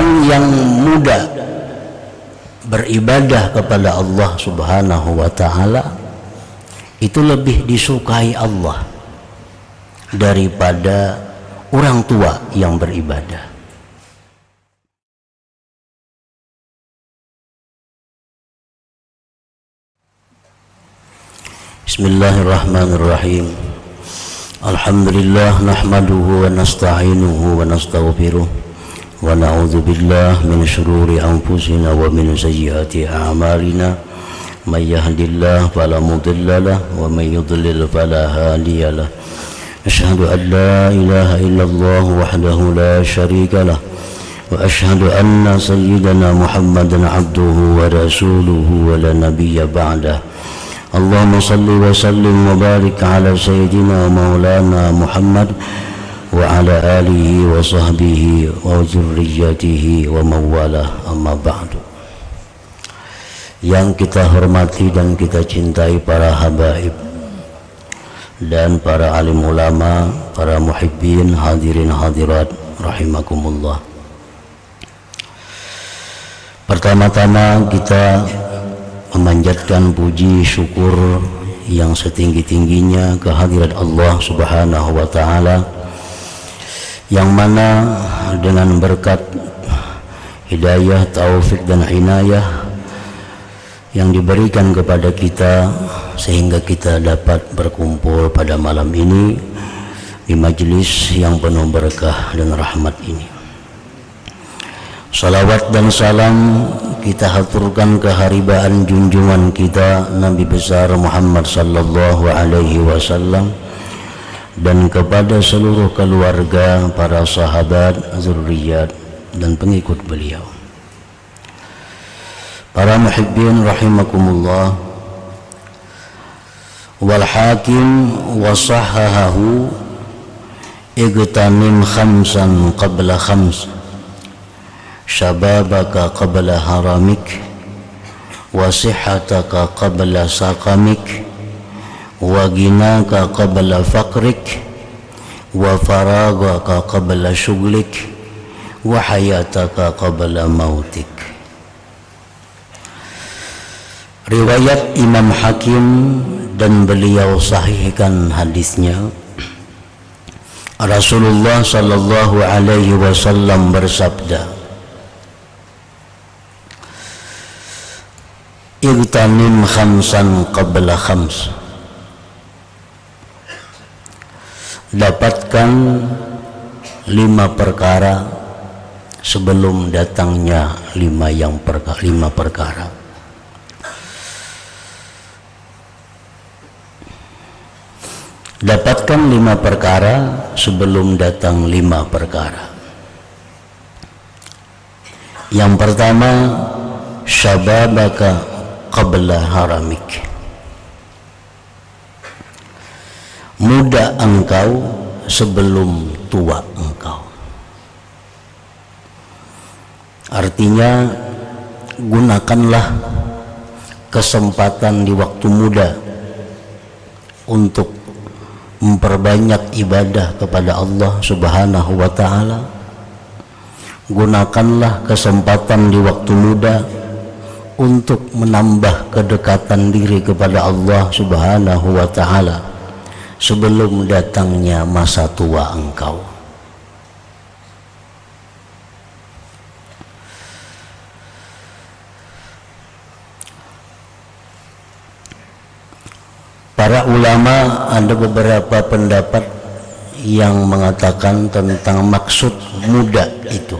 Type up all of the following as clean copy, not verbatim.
orang yang mudah beribadah kepada Allah Subhanahu wa ta'ala itu lebih disukai Allah daripada orang tua yang beribadah. Bismillahirrahmanirrahim. Alhamdulillah nahmaduhu wa nasta'inuhu wa nastaghfiruh wa na'udzu billahi min syururi anfusina wa min sayyiati a'malina. May yahdihillahu fala mudilla lahu wa may yudlil fala hadiya lahu. Asyhadu an la ilaha illallah wahdahu la syarika lahu wa asyhadu anna sayyidana Muhammadan abduhu wa rasuluhu wa la nabiyya ba'dah. Allahumma salli wa sallim wa barik ala sayyidina maulana Muhammad wa ala alihi wa sahbihi wa zurriyyatihi wa mawalah, amma ba'du. Yang kita hormati dan kita cintai para habaib dan para alim ulama, para muhibbin, hadirin hadirat rahimakumullah. Pertama-tama kita memanjatkan puji syukur yang setinggi-tingginya kehadirat Allah Subhanahu wa ta'ala, yang mana dengan berkat hidayah, taufik dan inayah yang diberikan kepada kita sehingga kita dapat berkumpul pada malam ini di majelis yang penuh berkah dan rahmat ini. Salawat dan salam kita haturkan keharibaan junjungan kita Nabi besar Muhammad sallallahu alaihi wasallam dan kepada seluruh keluarga, para sahabat, zurriyat dan pengikut beliau. Para muhibbin rahimakumullah, wal hakim wa sahahahu igtanim khamsan qabla khams syababaka qabla haramik wa sihhataka qabla saqamik wa ginaka qabla faqrik wa faragaka qabla syughlik wa hayataka qabla mautik. Riwayat Imam Hakim dan beliau sahihkan hadisnya. Rasulullah sallallahu alaihi wasallam bersabda, "Igtanim khamsan qabla khams." Dapatkan 5 perkara sebelum datangnya 5 perkara. Dapatkan 5 perkara sebelum datang 5 perkara. Yang pertama, syababaka qabla haramik. Muda engkau sebelum tua engkau. Artinya, gunakanlah kesempatan di waktu muda untuk memperbanyak ibadah kepada Allah Subhanahu wa ta'ala. Gunakanlah kesempatan di waktu muda untuk menambah kedekatan diri kepada Allah Subhanahu wa ta'ala sebelum datangnya masa tua engkau. Para ulama ada beberapa pendapat yang mengatakan tentang maksud muda itu.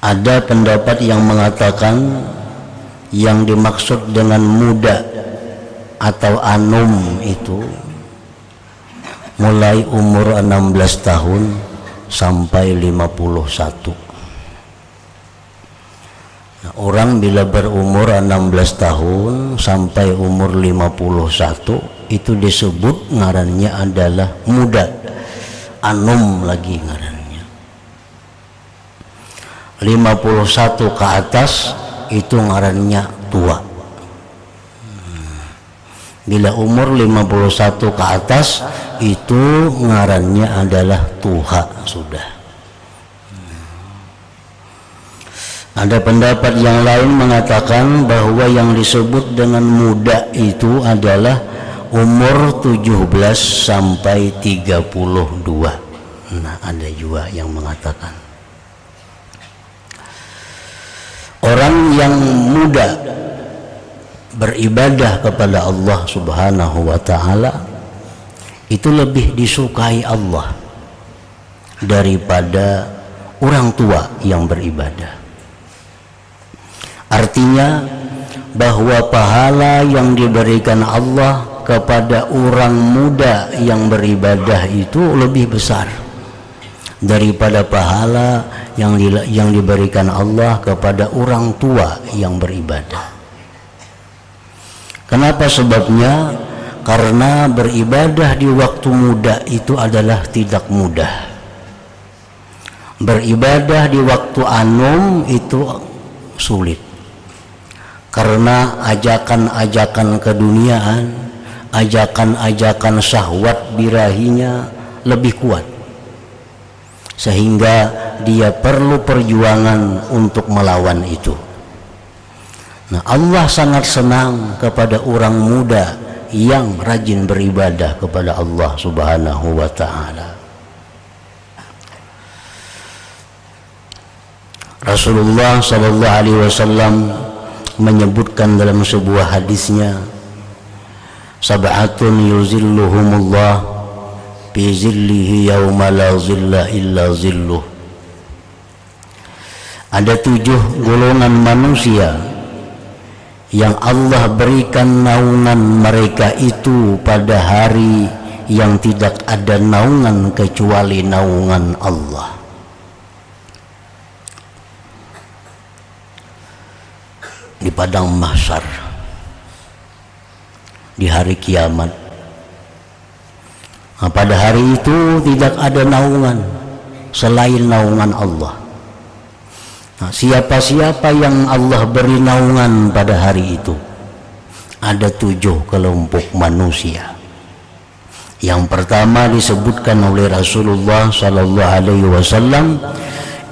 Ada pendapat yang mengatakan yang dimaksud dengan muda atau anum itu mulai umur 16 tahun sampai 51. Orang bila berumur 16 tahun sampai umur 51 itu disebut ngarannya adalah muda. Anum lagi ngarannya. 51 ke atas itu ngarannya tua. Bila umur 51 ke atas itu ngarannya adalah tuha sudah. Ada pendapat yang lain mengatakan bahwa yang disebut dengan muda itu adalah umur 17 sampai 32. Nah, ada juga yang mengatakan orang yang muda beribadah kepada Allah Subhanahu wa ta'ala itu lebih disukai Allah daripada orang tua yang beribadah. Artinya bahwa pahala yang diberikan Allah kepada orang muda yang beribadah itu lebih besar daripada pahala yang diberikan Allah kepada orang tua yang beribadah. Kenapa sebabnya? Karena beribadah di waktu muda itu adalah tidak mudah. Beribadah di waktu anum itu sulit. Karena ajakan-ajakan keduniaan, ajakan-ajakan syahwat birahinya lebih kuat, sehingga dia perlu perjuangan untuk melawan itu. Nah, Allah sangat senang kepada orang muda yang rajin beribadah kepada Allah Subhanahu wa ta'ala. Rasulullah sallallahu alaihi wasallam menyebutkan dalam sebuah hadisnya, sab'atun yuzilluhumullah fi zillihi yauma la zilla illa zilluh. Ada 7 golongan manusia yang Allah berikan naungan mereka itu pada hari yang tidak ada naungan kecuali naungan Allah. Di padang mahsyar, di hari kiamat. Nah, pada hari itu tidak ada naungan selain naungan Allah. Nah, siapa-siapa yang Allah beri naungan pada hari itu? Ada 7 kelompok manusia. Yang pertama disebutkan oleh Rasulullah sallallahu alaihi wasallam,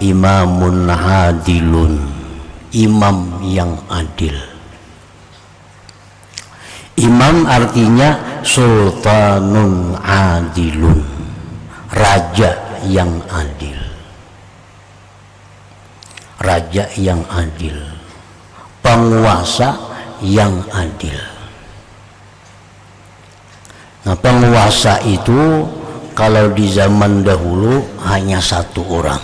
imamun adilun, imam yang adil. Imam artinya sultanun adilun, raja yang adil. Raja yang adil, penguasa yang adil. Nah, penguasa itu kalau di zaman dahulu hanya 1 orang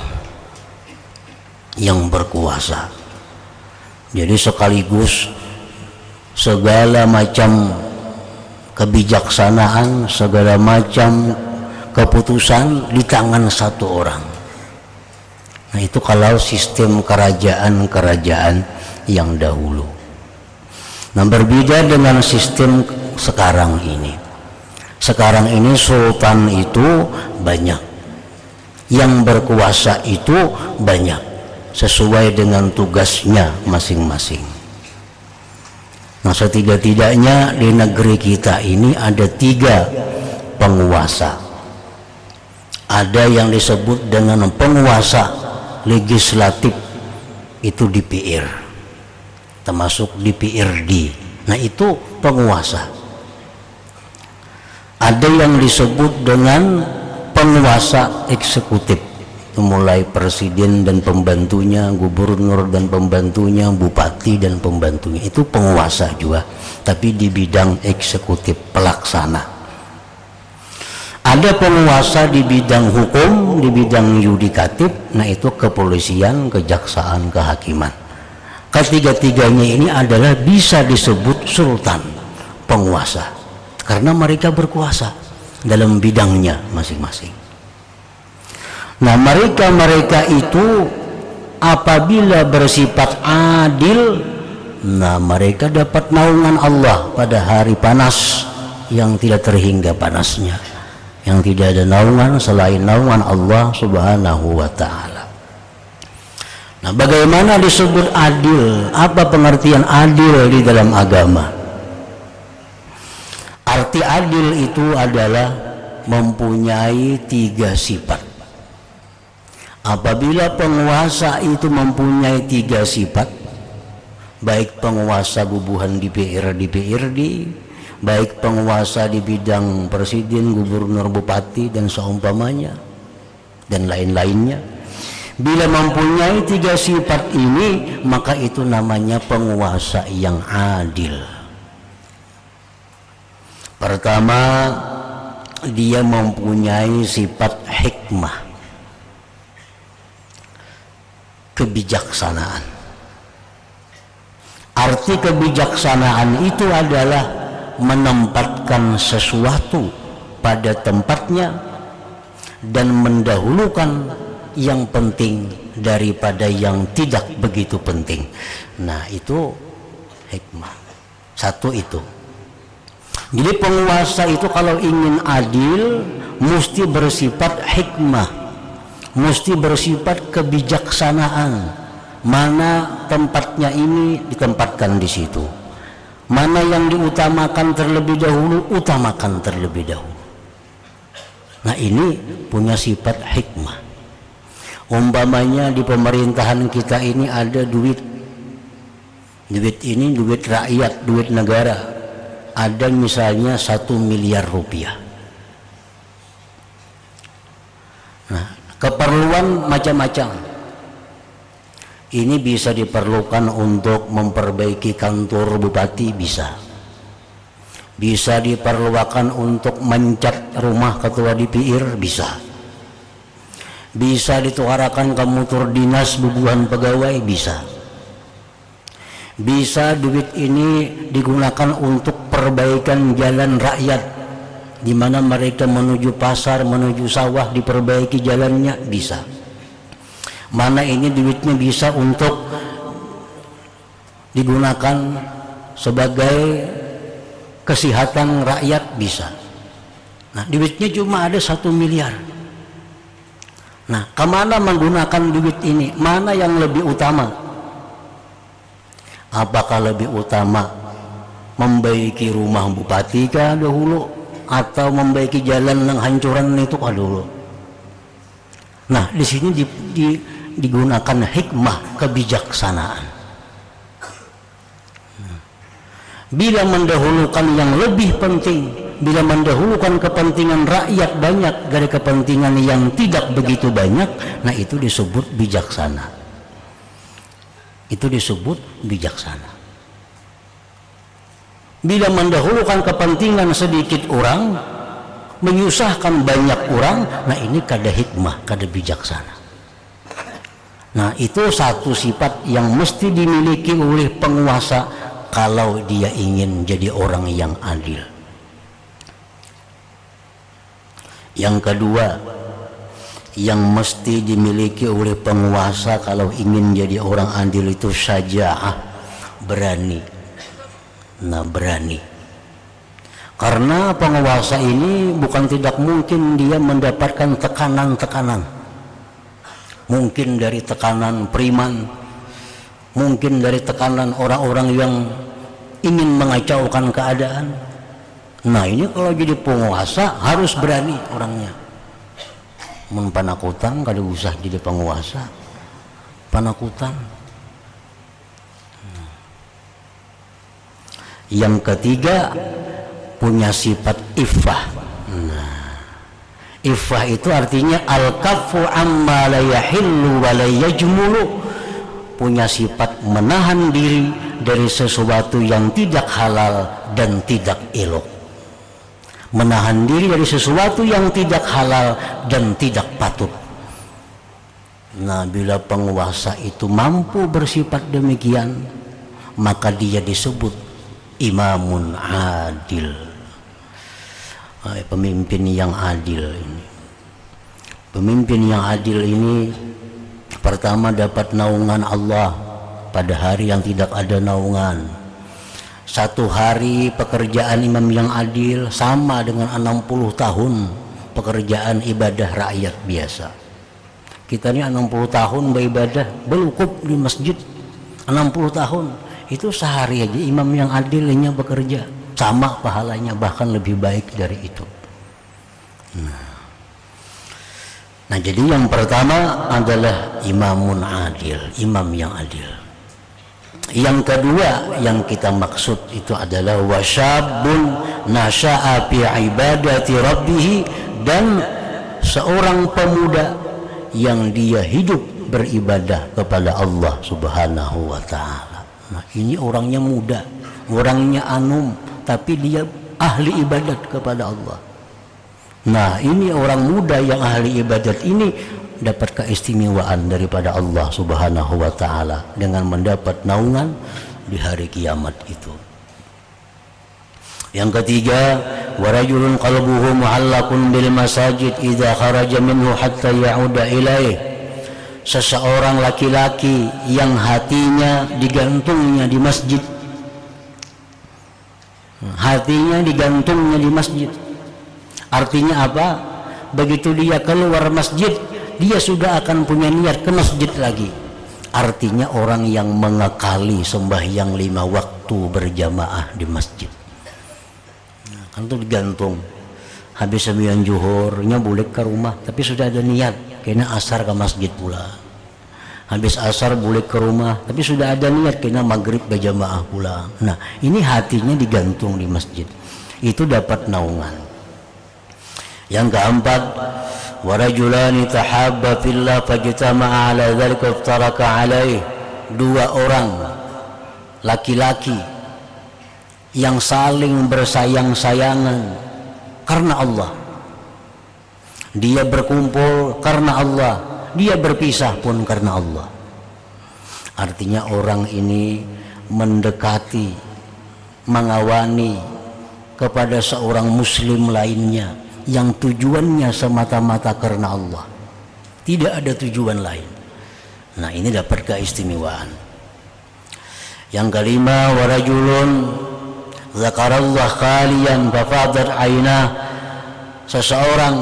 yang berkuasa. Jadi sekaligus segala macam kebijaksanaan, segala macam keputusan di tangan 1 orang. Nah, itu kalau sistem kerajaan-kerajaan yang dahulu. Nah, berbeda dengan sistem sekarang ini. Sekarang ini sultan itu banyak, yang berkuasa itu banyak, sesuai dengan tugasnya masing-masing. Nah, setidak-tidaknya di negeri kita ini ada 3 penguasa. Ada yang disebut dengan penguasa legislatif, itu DPR, termasuk DPRD. Nah, itu penguasa. Ada yang disebut dengan penguasa eksekutif, mulai presiden dan pembantunya, gubernur dan pembantunya, bupati dan pembantunya. Itu penguasa juga, tapi di bidang eksekutif, pelaksana. Ada penguasa di bidang hukum, di bidang yudikatif. Nah, itu kepolisian, kejaksaan, kehakiman. Ketiga-tiganya ini adalah bisa disebut sultan, penguasa, karena mereka berkuasa dalam bidangnya masing-masing. Nah, mereka itu apabila bersifat adil, nah mereka dapat naungan Allah pada hari panas yang tidak terhingga panasnya, yang tidak ada naungan selain naungan Allah Subhanahu wa ta'ala. Nah, bagaimana disebut adil? Apa pengertian adil di dalam agama? Arti adil itu adalah mempunyai 3 sifat. Apabila penguasa itu mempunyai 3 sifat, baik penguasa bubuhan DPRD, baik penguasa di bidang presiden, gubernur, bupati dan seumpamanya dan lain-lainnya, bila mempunyai 3 sifat ini, maka itu namanya penguasa yang adil. Pertama, dia mempunyai sifat hikmah, kebijaksanaan. Arti kebijaksanaan itu adalah menempatkan sesuatu pada tempatnya dan mendahulukan yang penting daripada yang tidak begitu penting. Nah, itu hikmah. Satu itu. Jadi penguasa itu kalau ingin adil mesti bersifat hikmah, mesti bersifat kebijaksanaan. Mana tempatnya ini ditempatkan di situ. Mana yang diutamakan terlebih dahulu, utamakan terlebih dahulu. Nah, ini punya sifat hikmah. Umpamanya di pemerintahan kita ini ada duit. Duit ini duit rakyat, duit negara. Ada misalnya 1 miliar rupiah. Nah, keperluan macam-macam. Ini bisa diperlukan untuk memperbaiki kantor bupati, bisa diperlukan untuk mencat rumah ketua DPR, bisa dituarakan ke mutur dinas bubuhan pegawai, bisa duit ini digunakan untuk perbaikan jalan rakyat, di mana mereka menuju pasar, menuju sawah, diperbaiki jalannya, bisa. Mana ini duitnya bisa untuk digunakan sebagai kesehatan rakyat, bisa. Nah, duitnya cuma ada 1 miliar. Nah, kemana menggunakan duit ini? Mana yang lebih utama? Apakah lebih utama membaiki rumah bupati kah dahulu, atau membaiki jalan yang hancuran itu kah dulu? Nah, di sini digunakan hikmah, kebijaksanaan. Bila mendahulukan yang lebih penting, bila mendahulukan kepentingan rakyat banyak dari kepentingan yang tidak begitu banyak, nah itu disebut bijaksana. Itu disebut bijaksana. Bila mendahulukan kepentingan sedikit orang, menyusahkan banyak orang, nah ini kada hikmah, kada bijaksana. Nah, itu satu sifat yang mesti dimiliki oleh penguasa kalau dia ingin jadi orang yang adil. Yang kedua, yang mesti dimiliki oleh penguasa kalau ingin jadi orang adil itu syaja'ah, berani. Nah, berani. Karena penguasa ini bukan tidak mungkin dia mendapatkan tekanan-tekanan. Mungkin dari tekanan priman, mungkin dari tekanan orang-orang yang ingin mengacaukan keadaan. Nah, ini kalau jadi penguasa harus berani orangnya. Mun panakutan kada usah jadi penguasa. Panakutan. Yang ketiga, punya sifat iffah. Nah, iffah itu artinya al-kaffu amma la yahillu wa la yajmulu, punya sifat menahan diri dari sesuatu yang tidak halal dan tidak elok. Menahan diri dari sesuatu yang tidak halal dan tidak patut. Nah, bila penguasa itu mampu bersifat demikian, maka dia disebut imamun adil. Pemimpin yang adil ini. Pemimpin yang adil ini pertama dapat naungan Allah pada hari yang tidak ada naungan. Satu hari pekerjaan imam yang adil sama dengan 60 tahun pekerjaan ibadah rakyat biasa. Kita ini 60 tahun beribadah berukub di masjid, 60 tahun itu sehari aja imam yang adilnya bekerja, sama pahalanya, bahkan lebih baik dari itu. Nah, Nah, jadi yang pertama adalah imamun adil, imam yang adil. Yang kedua yang kita maksud itu adalah wasyabun nasya'a fi ibadati rabbih, dan seorang pemuda yang dia hidup beribadah kepada Allah Subhanahu wa taala. Nah, ini orangnya muda, orangnya anum, tapi dia ahli ibadat kepada Allah. Nah, ini orang muda yang ahli ibadat ini dapat keistimewaan daripada Allah Subhanahu wa taala dengan mendapat naungan di hari kiamat itu. Yang ketiga, wa rajulun qalbuhu mu'allaqun bil masajid idza kharaja minhu hatta ya'uda ilaih. Seseorang laki-laki yang hatinya digantungnya di masjid. Hatinya digantungnya di masjid. Artinya apa? Begitu dia keluar masjid, dia sudah akan punya niat ke masjid lagi. Artinya orang yang mengekali sembahyang 5 waktu berjamaah di masjid. Nah, kan itu digantung. Habis sembahyang zuhurnya boleh ke rumah, tapi sudah ada niat kena asar ke masjid pula. Habis asar boleh ke rumah, tapi sudah ada niat kena maghrib berjamaah pula. Nah, ini hatinya digantung di masjid. Itu dapat naungan. Yang keempat, wa rajulani tahabba fillah fajtama'a 'ala dzalika iftaraka 'alaihi. 2 orang laki-laki yang saling bersayang-sayangan karena Allah. Dia berkumpul karena Allah, dia berpisah pun karena Allah. Artinya orang ini mendekati, mengawani kepada seorang muslim lainnya yang tujuannya semata-mata karena Allah, tidak ada tujuan lain. Nah, ini dapat keistimewaan. Yang kelima, wa rajulun zakarallah khaliyan fafadat ainah. Seseorang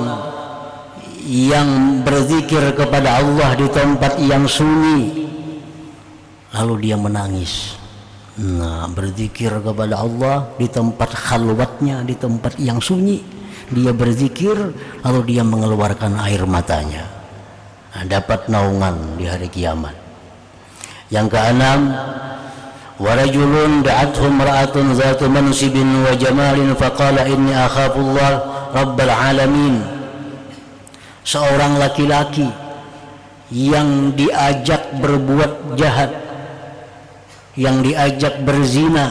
yang berzikir kepada Allah di tempat yang sunyi, lalu dia menangis. Nah, berzikir kepada Allah di tempat khalwatnya, di tempat yang sunyi, dia berzikir lalu dia mengeluarkan air matanya. Nah, dapat naungan di hari kiamat. Yang keenam, wa rajulun da'athu imra'atun zatu mansibin wa jamalin faqala inni akhafullah rabbal alamin. Seorang laki-laki yang diajak berbuat jahat, yang diajak berzina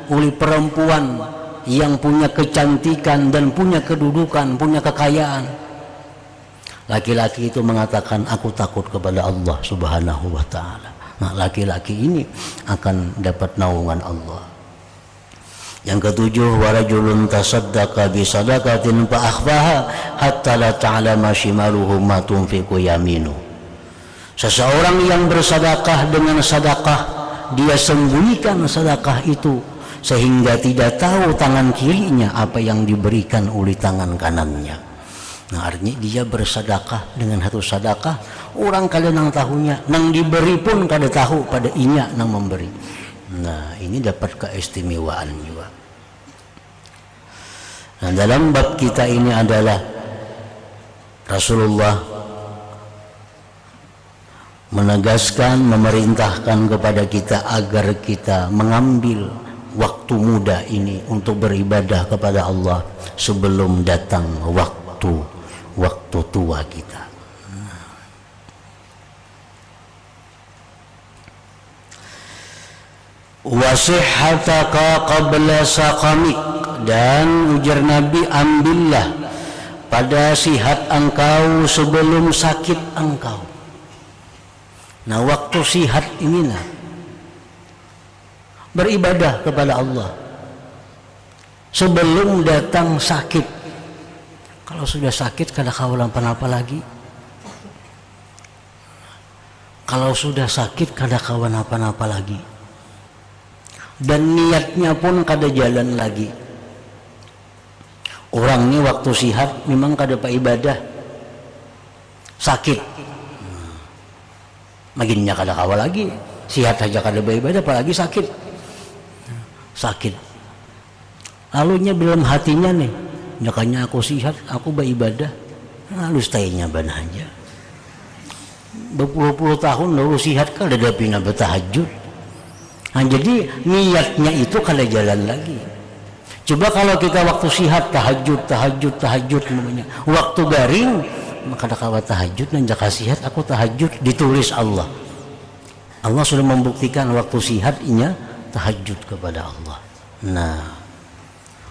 oleh perempuan yang punya kecantikan dan punya kedudukan, punya kekayaan. Laki-laki itu mengatakan, aku takut kepada Allah Subhanahu wa ta'ala. Nah, laki-laki ini akan dapat naungan Allah. Yang ketujuh, wa rajulun tasaddaqa bi sadaqatin fa akhfaha hatta la ta'lama shimaluhu ma tunfiqu yaminu. Seseorang yang bersedekah dengan sedekah, dia sembunyikan sedekah itu sehingga tidak tahu tangan kirinya apa yang diberikan oleh tangan kanannya. Nah, artinya dia bersedekah dengan satu sedekah, orang kada nang tahunya, nang diberi pun kada tahu pada inya nang memberi. Nah, ini dapat keistimewaan juga. Nah, dalam bab kita ini adalah Rasulullah menegaskan, memerintahkan kepada kita agar kita mengambil waktu muda ini untuk beribadah kepada Allah sebelum datang waktu tua kita. Wasihhataka qabla saqamik, dan ujar Nabi, ambillah pada sihat engkau sebelum sakit engkau. Nah, waktu sihat inilah beribadah kepada Allah sebelum datang sakit. Kalau sudah sakit kada kawalan apa lagi. Kalau sudah sakit kada kawan apa lagi. Dan niatnya pun kada jalan lagi. Orang ini waktu sihat memang kada pak ibadah. Sakit. Makinnya kada kawal lagi. Sihat saja kada beribadah, apalagi sakit. Sakit. Lalunya dalam hatinya nih, makanya aku sihat, aku beribadah. halus tayanya banahnya berpuluh-puluh tahun lalu sihat kalau ada pina bertahajud. Nah, jadi niatnya itu kalau jalan lagi. Coba kalau kita waktu sihat tahajud namanya. Waktu garing maka kalau tahajud dan jaka sihat aku tahajud ditulis Allah. Allah sudah membuktikan waktu sihatnya tahajud kepada Allah. Nah,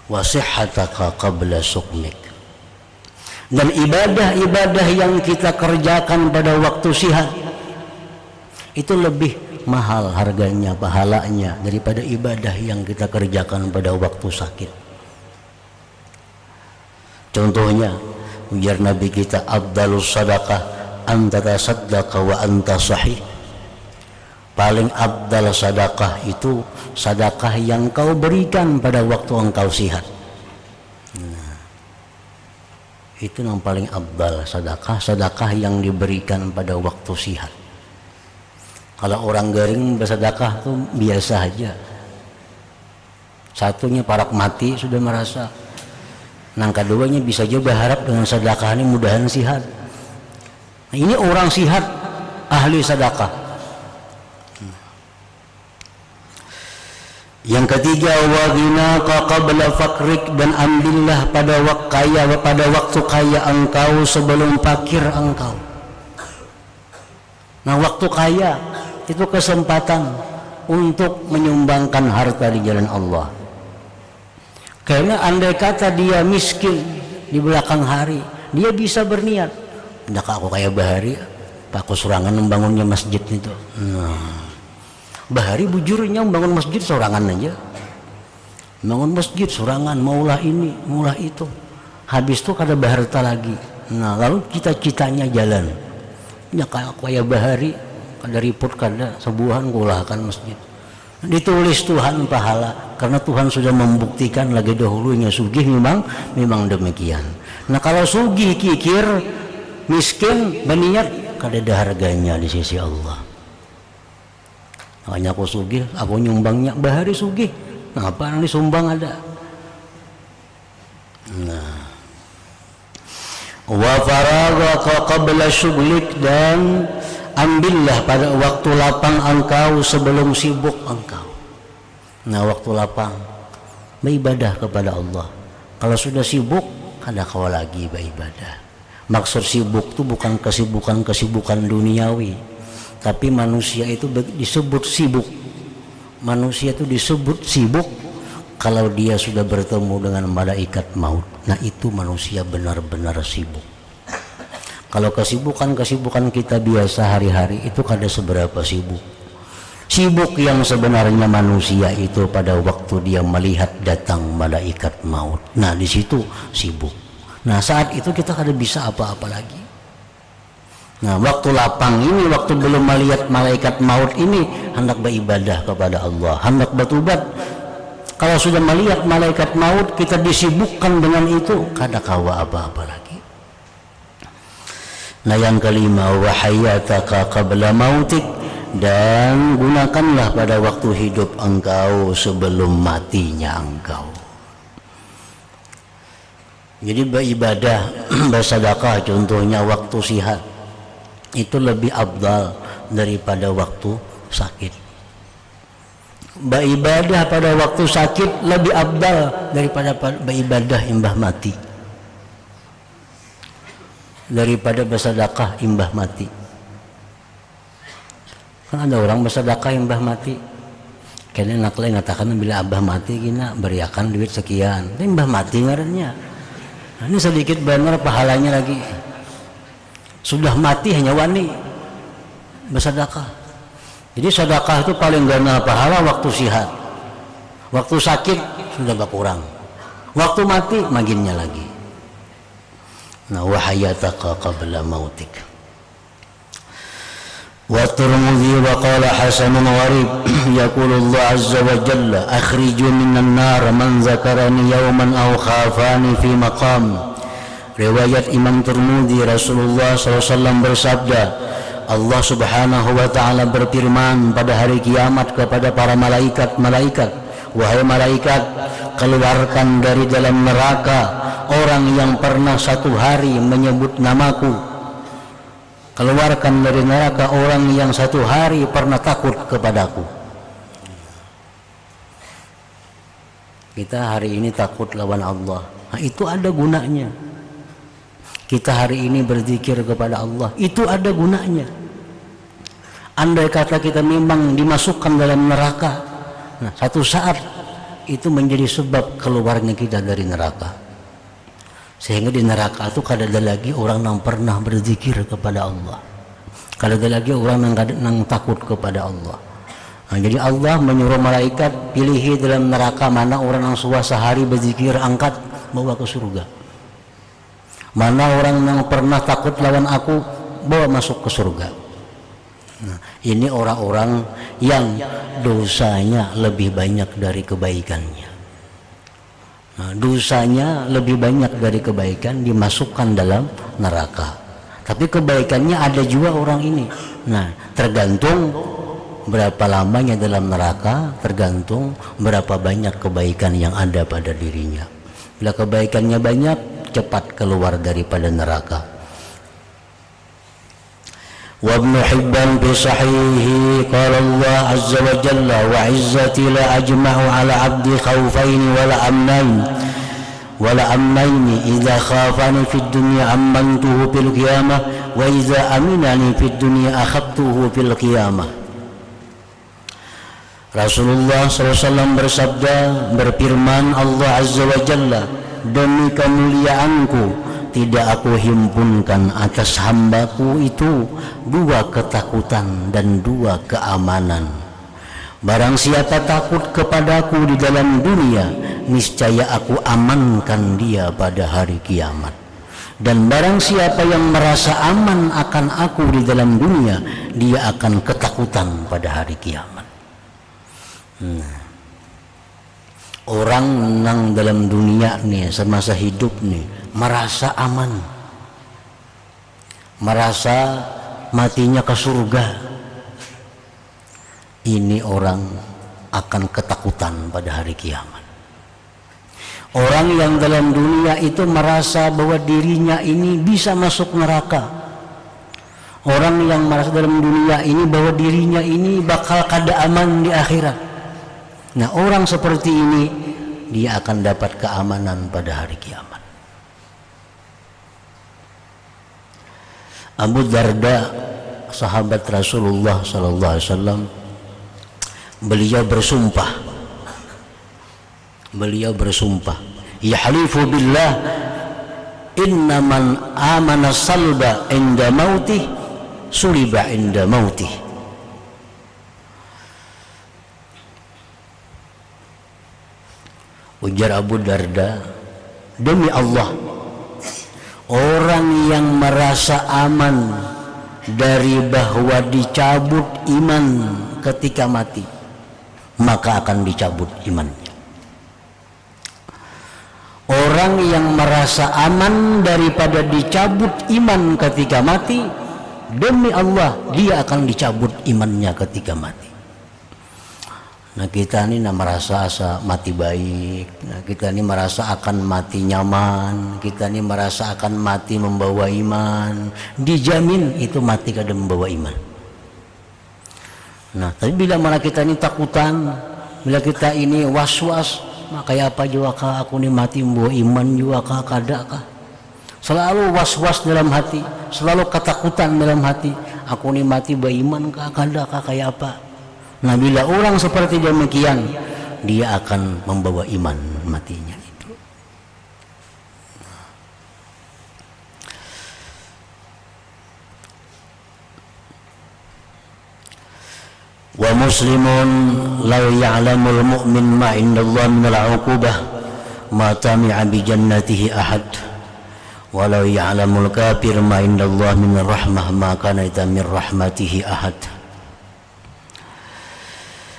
wasihhataka qabla sukmik. Dan ibadah-ibadah yang kita kerjakan pada waktu sihat itu lebih mahal harganya, pahalanya daripada ibadah yang kita kerjakan pada waktu sakit. Contohnya, ujar Nabi kita, afdalus sadaqah anta tasaddaqa wa anta sahih. Paling afdal sedekah itu sedekah yang kau berikan pada waktu engkau sehat. Nah, itu yang paling afdal sedekah yang diberikan pada waktu sehat. Kalau orang garing bersedekah itu biasa aja. Satunya parak mati sudah merasa. Yang keduanya bisa juga berharap dengan sedekah ini mudahan sehat. Nah, ini orang sehat ahli sedekah. Yang ketiga, wa ghinaka qabla fakrik, dan ambillah pada waktu kaya engkau sebelum fakir engkau. Nah, waktu kaya itu kesempatan untuk menyumbangkan harta di jalan Allah. Karena andai kata dia miskin di belakang hari, dia bisa berniat, "Ndak aku kaya bahari, Pak kusurangan membangunnya masjid itu." Nah, bahari bujurnya membangun masjid sorangan aja, bangun masjid sorangan, maulah ini maulah itu, habis itu kada berharta lagi. Nah, lalu cita-citanya jalan ya kayak bahari kada riput kada sebuahan kulahkan masjid, ditulis Tuhan pahala karena Tuhan sudah membuktikan lagi dahulunya sugih memang demikian. Nah, kalau sugih kikir miskin berniat kada ada harganya di sisi Allah. Hanya aku sugih, aku nyumbangnya bahari sugih. Nah, apa yang disumbang ada? Nah, wa faragaka qabla syughlik, dan ambillah pada waktu lapang engkau sebelum sibuk engkau. Nah, waktu lapang beribadah kepada Allah. Kalau sudah sibuk, kada kau lagi beribadah. Maksud sibuk itu bukan kesibukan duniawi. Tapi manusia itu disebut sibuk. Manusia itu disebut sibuk kalau dia sudah bertemu dengan malaikat maut. Nah, itu manusia benar-benar sibuk. Kalau kesibukan kita biasa hari-hari itu kada seberapa sibuk. Sibuk yang sebenarnya manusia itu pada waktu dia melihat datang malaikat maut. Nah, di situ sibuk. Nah, saat itu kita kada bisa apa-apa lagi. Nah, waktu lapang ini, waktu belum melihat malaikat maut ini, hendak beribadah kepada Allah, hendak bertobat. Kalau sudah melihat malaikat maut, kita disibukkan dengan itu, kada kawa apa-apa lagi. Nah, yang kelima, wa hayataka qabla mautik, dan gunakanlah pada waktu hidup engkau sebelum matinya engkau. Jadi beribadah, bersedekah contohnya waktu sihat itu lebih afdal daripada waktu sakit. Beribadah pada waktu sakit lebih afdal daripada beribadah imbah mati, daripada bersedekah imbah mati. Kan ada orang bersedekah imbah mati, kayaknya nak lain ngatakan bila abah mati gina beriakan duit sekian, tapi imbah mati ngarannya. Nah, ini sedikit benar pahalanya lagi. Sudah mati hanya wani bersedekah. Jadi sedekah itu paling gana pahala waktu sihat. Waktu sakit sudah berkurang. Waktu mati maginnya lagi. Nah, wa hayataka qabla mautik. Wa Tirmidzi wa qala hasanun gharib yaqulu Allah azza wa jalla akhriju minan nar man zakarani yawman aw khafani fi maqam. Riwayat Imam Tirmidzi, Rasulullah SAW bersabda, Allah Subhanahu wa Ta'ala berfirman pada hari kiamat kepada para malaikat, wahai malaikat, keluarkan dari dalam neraka orang yang pernah satu hari menyebut namaku. Keluarkan dari neraka orang yang satu hari pernah takut kepadaku. Kita hari ini takut lawan Allah. Nah, itu ada gunanya. Kita hari ini berzikir kepada Allah, itu ada gunanya. Andai kata kita memang dimasukkan dalam neraka, nah satu saat itu menjadi sebab keluarnya kita dari neraka. Sehingga di neraka itu kada ada lagi orang yang pernah berzikir kepada Allah, kada ada lagi orang yang takut kepada Allah. Nah, jadi Allah menyuruh malaikat, pilihi dalam neraka mana orang yang sehari berzikir, angkat bawa ke surga. Mana orang yang pernah takut lawan aku, bawa masuk ke surga. Nah, ini orang-orang yang dosanya lebih banyak dari kebaikannya. Nah, dosanya lebih banyak dari kebaikan, dimasukkan dalam neraka. Tapi kebaikannya ada juga orang ini. Nah, tergantung berapa lamanya dalam neraka, tergantung berapa banyak kebaikan yang ada pada dirinya. Bila kebaikannya banyak, cepat keluar daripada neraka. Wa Ibn Hibban fi sahihi qala Allah azza wa jalla wa izzati la ajma'u ala 'abdi khawfain wa la amnayn idza khafani fid dunya amantuhu fil qiyamah wa idza aminani fid dunya akhadtuhu fil qiyamah. Rasulullah SAW bersabda, berfirman Allah azza wa jalla, demi kemuliaanku tidak aku himpunkan atas hambaku itu dua ketakutan dan dua keamanan. Barang siapa takut kepadaku di dalam dunia, niscaya aku amankan dia pada hari kiamat. Dan barang siapa yang merasa aman akan aku di dalam dunia, dia akan ketakutan pada hari kiamat. Orang nang dalam dunia nih semasa hidup nih merasa aman, merasa matinya ke surga, ini orang akan ketakutan pada hari kiamat. Orang yang dalam dunia itu merasa bahwa dirinya ini bisa masuk neraka. Orang yang merasa dalam dunia ini bahwa dirinya ini bakal kada aman di akhirat. Nah, orang seperti ini dia akan dapat keamanan pada hari kiamat. Abu Darda, sahabat Rasulullah sallallahu alaihi wasallam, beliau bersumpah, yahlifu billah inna man amana salba inda mautih suliba inda mautih. Ujar Abu Darda, demi Allah, orang yang merasa aman dari bahwa dicabut iman ketika mati, maka akan dicabut imannya. Orang yang merasa aman daripada dicabut iman ketika mati, demi Allah dia akan dicabut imannya ketika mati. Nah, kita ini merasa mati baik, nah, kita ini merasa akan mati nyaman, kita ini merasa akan mati membawa iman, dijamin itu mati kada membawa iman. Nah, tapi bila mana kita ini takutan, bila kita ini was-was, maka apa juga kah aku ini mati membawa iman juga kah kada kah? Selalu was-was dalam hati, selalu ketakutan dalam hati, aku ini mati bawa iman kah kada kah kayak apa? Nah, bila orang seperti demikian, dia akan membawa iman matinya itu. Wa muslimun law ya'lamul mu'min ma indallah minal 'uqubah ma tami'a bi jannatihi ahad walau ya'lamul kafir ma indallah min rahmah ma kana min rahmatihi ahad.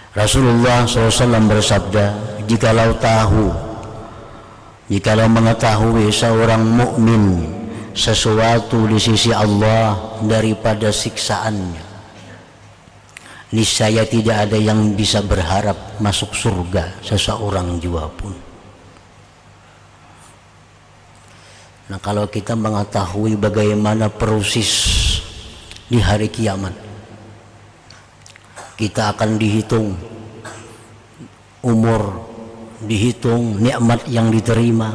Rasulullah SAW bersabda, jikalau mengetahui seorang mukmin sesuatu di sisi Allah daripada siksaannya, niscaya tidak ada yang bisa berharap masuk surga seseorang jua pun. Nah, kalau kita mengetahui bagaimana proses di hari kiamat, kita akan dihitung umur, dihitung nikmat yang diterima,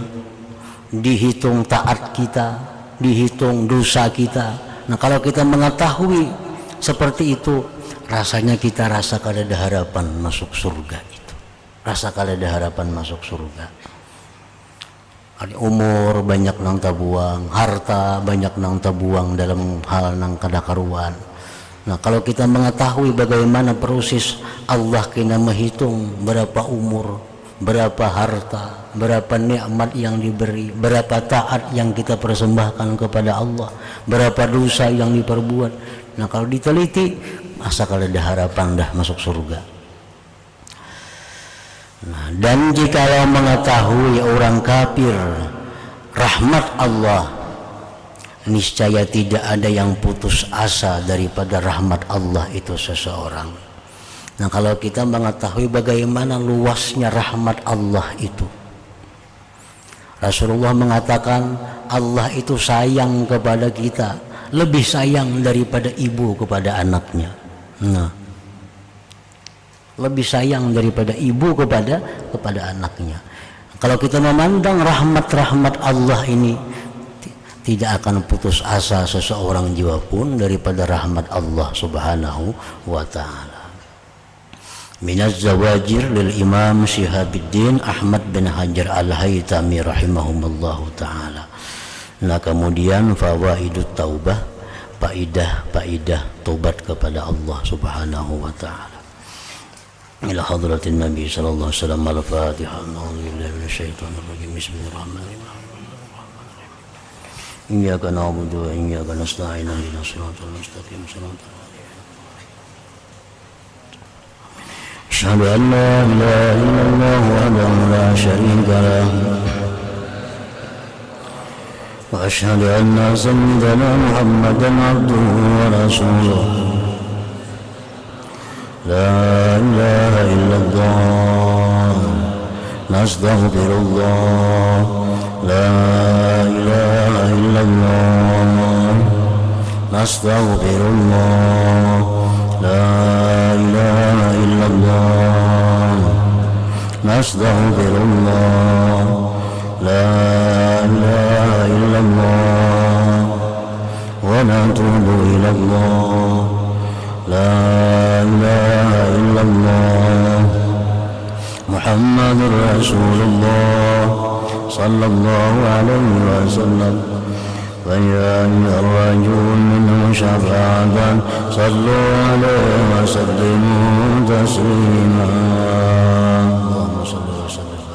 dihitung taat kita, dihitung dosa kita. Nah, kalau kita mengetahui seperti itu, rasanya kita rasa kada ada harapan masuk surga itu. Rasa kada ada harapan masuk surga. Umur banyak nang tabuang, harta banyak nang tabuang dalam hal nang kada karuan. Nah, kalau kita mengetahui bagaimana proses Allah kena menghitung berapa umur, berapa harta, berapa nikmat yang diberi, berapa taat yang kita persembahkan kepada Allah, berapa dosa yang diperbuat. Nah, kalau diteliti, masa kalau ada harapan dah masuk surga. Nah, dan jikalau mengetahui orang kafir rahmat Allah, niscaya tidak ada yang putus asa daripada rahmat Allah itu seseorang. Nah, kalau kita mengetahui bagaimana luasnya rahmat Allah itu, Rasulullah mengatakan Allah itu sayang kepada kita, lebih sayang daripada ibu kepada anaknya. Nah, lebih sayang daripada ibu kepada anaknya. Kalau kita memandang rahmat-rahmat Allah ini, tidak akan putus asa seseorang jiwa pun daripada rahmat Allah subhanahu wa ta'ala. Minaz zawajir lil Imam Syihabuddin Ahmad bin Hajar al-Haytami rahimahumallahu ta'ala. Nah, kemudian fawaidut taubah, faidah taubat kepada Allah subhanahu wa ta'ala. Ila hadratin Nabi sallallahu alaihi wasallam. Al-Fatihah. A'udzubillahi minasyaitonir rajim. Bismillahirrahmanirrahim. Iyyaka na'budu wa iyyaka nasta'in. Ihdinas siratal mustaqim. Asyhadu an la ilaha illallah wahdahu la syarika lah wa asyhadu anna sayyidana Muhammadan abduhu wa rasuluh. La ilaha illallah nastaghfirullah. La ilaha illallah nastaghfirullah. La ilaha illallah nastaghfirullah. La ilaha illallah wa natubu ilallah. La ilaha illallah Muhammadur Rasulullah sallallahu alaihi wasallam. Wa ya ayyuhar-rajulun minhu syafa'atan sallu alaihi wa sallimu taslima. Allahumma salli wa sallim.